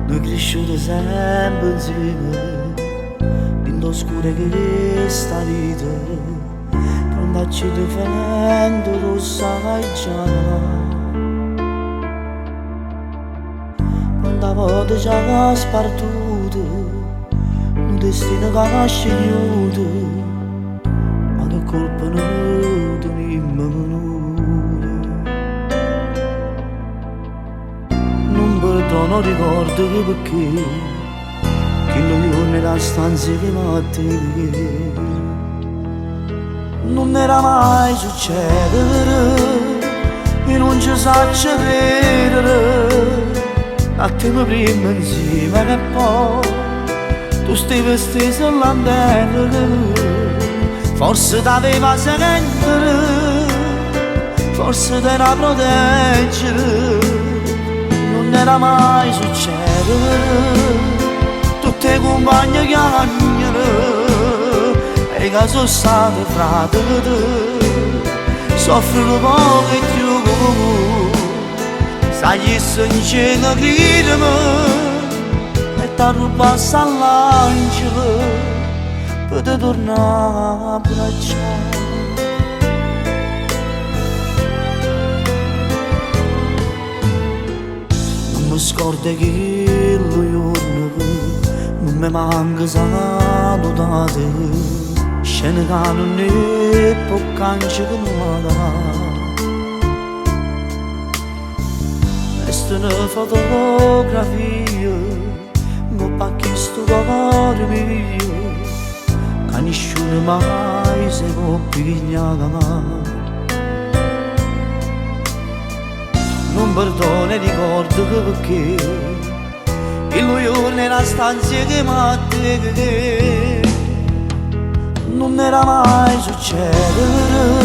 Noi cresciuti sempre insieme, in l'oscura che sta vita, quando ci difendo lo sai già. Quando a volte ci ha spartuto, un destino che ha scegliuto, ma che colpa non venimmo. Non perdono, ricordo che perché che io nella stanza che matte non era mai succedere e non ci sa credere a tempo prima insieme e poi tu stavi steso all'andello, forse t'aveva a sentire, forse t'era a proteggere. Non era mai succedere, tutte le compagne chiagnere e che sono state frate soffrono poco e più, sai se in cielo gridami e ti rubasse all'angelo per te tornare a abbracciare. Non scorda che lo giorno non mi manca salutate, scene che non è può cangiare come questa è una fotografia, non pa chiesto cuore mio, che nessuno mai si può pigliare. Non perdono e ricordo che perché lui nella stanza che matte non era mai succedere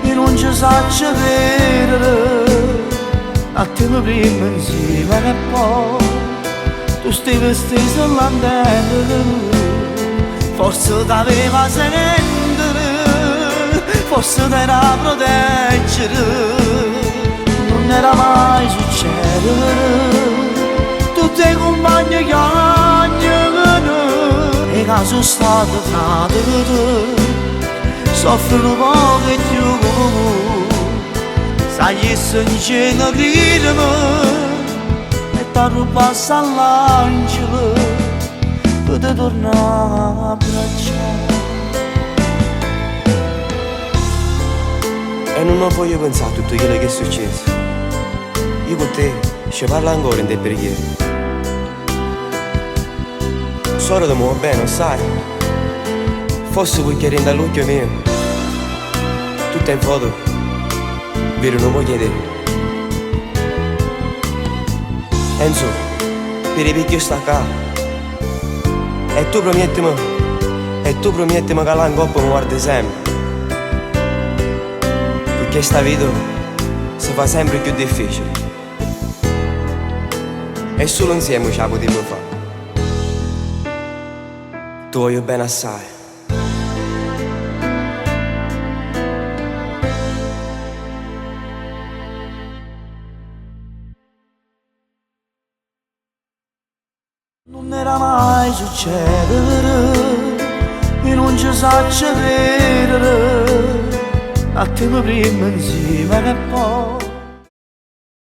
e non ci sa credere a tempo prima insieme e poi tu stavi steso all'andello, forse t'aveva a sentire, forse t'era a proteggere. Non era mai succedere, tutte le compagne chiagnano e che sono state frate soffrono poco e più, sai se in cielo gridami e ti rubasse all'angelo per te tornare a abbracciare. E non voglio pensare a tutto quello che è successo. Io con te ci parlo ancora in te preghiere. Solo ti muovo bene, sai? Forse vuoi chiedere dall'occhio mio. Tutta in foto, vero non voglio te. Enzo, per i picchi io sto qua. E tu promettimi che la coppa mi guardi sempre. Perché sta vita si fa sempre più difficile e solo insieme ce la potremo fare. Tu voglio bene assai. Non era mai succedere e non ci sa credere a tempo prima insieme e poi